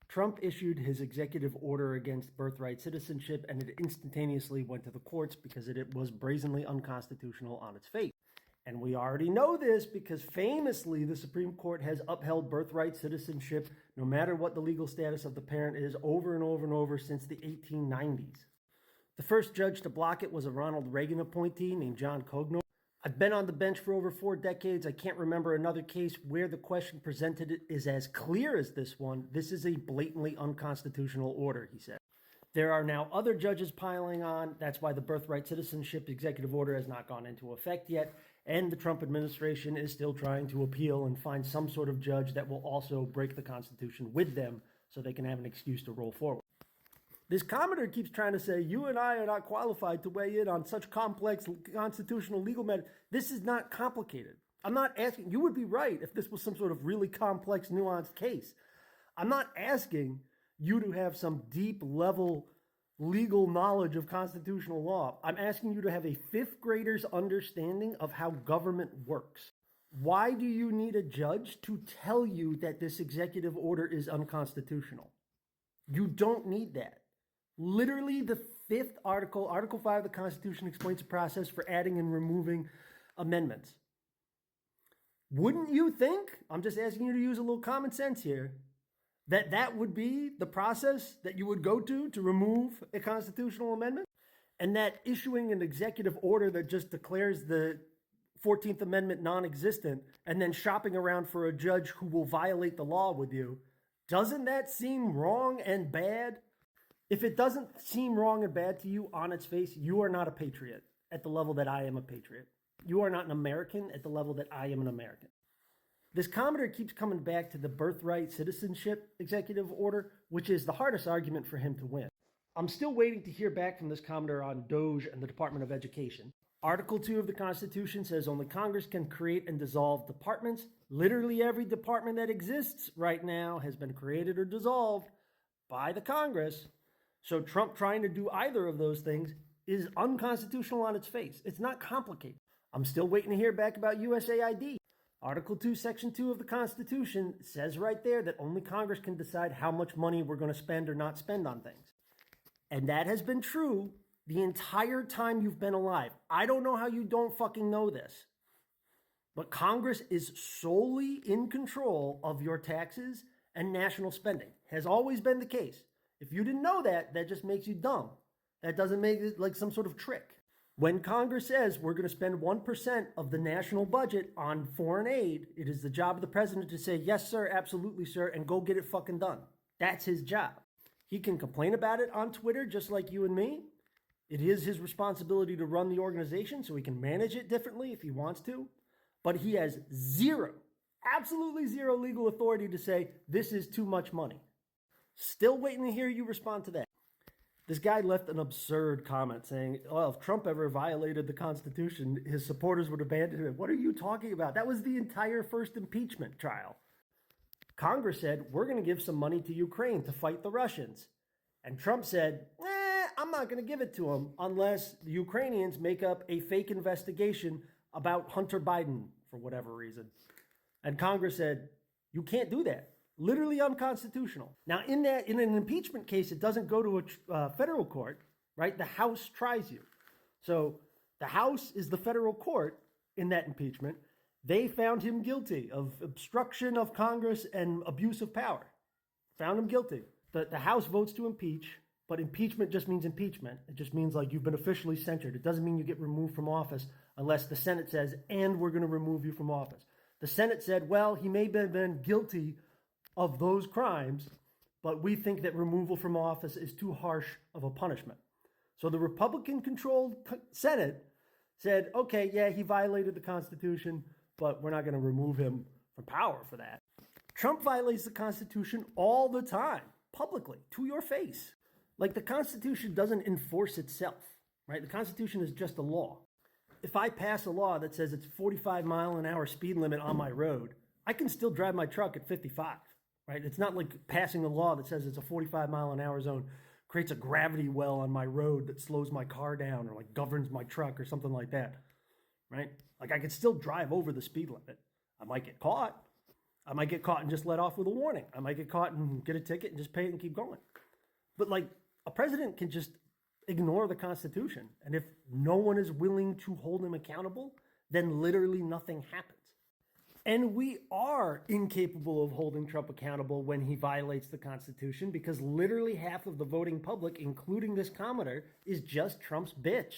Trump issued his executive order against birthright citizenship, and it instantaneously went to the courts because it was brazenly unconstitutional on its face. And we already know this because famously the Supreme Court has upheld birthright citizenship no matter what the legal status of the parent is over and over and over since the 1890s. The first judge to block it was a Ronald Reagan appointee named John Cognoir. I've been on the bench for over 4 decades. I can't remember another case where the question presented is as clear as this one. This is a blatantly unconstitutional order, he said. There are now other judges piling on. That's why the birthright citizenship executive order has not gone into effect yet. And the Trump administration is still trying to appeal and find some sort of judge that will also break the Constitution with them so they can have an excuse to roll forward. This commenter keeps trying to say, you and I are not qualified to weigh in on such complex constitutional legal matters. This is not complicated. I'm not asking, you would be right if this was some sort of really complex, nuanced case. I'm not asking you to have some deep level legal knowledge of constitutional law. I'm asking you to have a 5th grader's understanding of how government works. Why do you need a judge to tell you that this executive order is unconstitutional? You don't need that. Literally, the 5th article, Article 5 of the Constitution, explains the process for adding and removing amendments. Wouldn't you think, I'm just asking you to use a little common sense here, that that would be the process that you would go to remove a constitutional amendment? And that issuing an executive order that just declares the 14th Amendment non-existent and then shopping around for a judge who will violate the law with you, doesn't that seem wrong and bad? If it doesn't seem wrong and bad to you on its face, you are not a patriot at the level that I am a patriot. You are not an American at the level that I am an American. This commenter keeps coming back to the birthright citizenship executive order, which is the hardest argument for him to win. I'm still waiting to hear back from this commenter on DOJ and the Department of Education. Article 2 of the Constitution says only Congress can create and dissolve departments. Literally every department that exists right now has been created or dissolved by the Congress. So Trump trying to do either of those things is unconstitutional on its face. It's not complicated. I'm still waiting to hear back about USAID. Article 2, Section 2 of the Constitution says right there that only Congress can decide how much money we're going to spend or not spend on things. And that has been true the entire time you've been alive. I don't know how you don't fucking know this. But Congress is solely in control of your taxes and national spending. Has always been the case. If you didn't know that, that just makes you dumb. That doesn't make it like some sort of trick. When Congress says we're going to spend 1% of the national budget on foreign aid, it is the job of the president to say, yes, sir, absolutely, sir, and go get it fucking done. That's his job. He can complain about it on Twitter just like you and me. It is his responsibility to run the organization so he can manage it differently if he wants to. But he has zero, absolutely zero legal authority to say this is too much money. Still waiting to hear you respond to that. This guy left an absurd comment saying, well, if Trump ever violated the Constitution, his supporters would abandon him. What are you talking about? That was the entire first impeachment trial. Congress said, we're going to give some money to Ukraine to fight the Russians. And Trump said, I'm not going to give it to them unless the Ukrainians make up a fake investigation about Hunter Biden for whatever reason. And Congress said, you can't do that. Literally unconstitutional. Now, in an impeachment case, it doesn't go to a federal court, right? The House tries you. So the House is the federal court in that impeachment. They found him guilty of obstruction of Congress and abuse of power. Found him guilty. The House votes to impeach, but impeachment just means impeachment. It just means like you've been officially censured. It doesn't mean you get removed from office unless the Senate says, and we're going to remove you from office. The Senate said, well, he may have been guilty of those crimes, but we think that removal from office is too harsh of a punishment. So the Republican-controlled Senate said, okay, yeah, he violated the Constitution, but we're not going to remove him from power for that. Trump violates the Constitution all the time, publicly, to your face. Like the Constitution doesn't enforce itself, right? The Constitution is just a law. If I pass a law that says it's 45-mile-an-hour speed limit on my road, I can still drive my truck at 55. Right? It's not like passing a law that says it's a 45-mile-an-hour zone creates a gravity well on my road that slows my car down or like governs my truck or something like that. Right? Like I could still drive over the speed limit. I might get caught. I might get caught and just let off with a warning. I might get caught and get a ticket and just pay it and keep going. But like a president can just ignore the Constitution. And if no one is willing to hold him accountable, then literally nothing happens. And we are incapable of holding Trump accountable when he violates the Constitution because literally half of the voting public, including this commenter, is just Trump's bitch.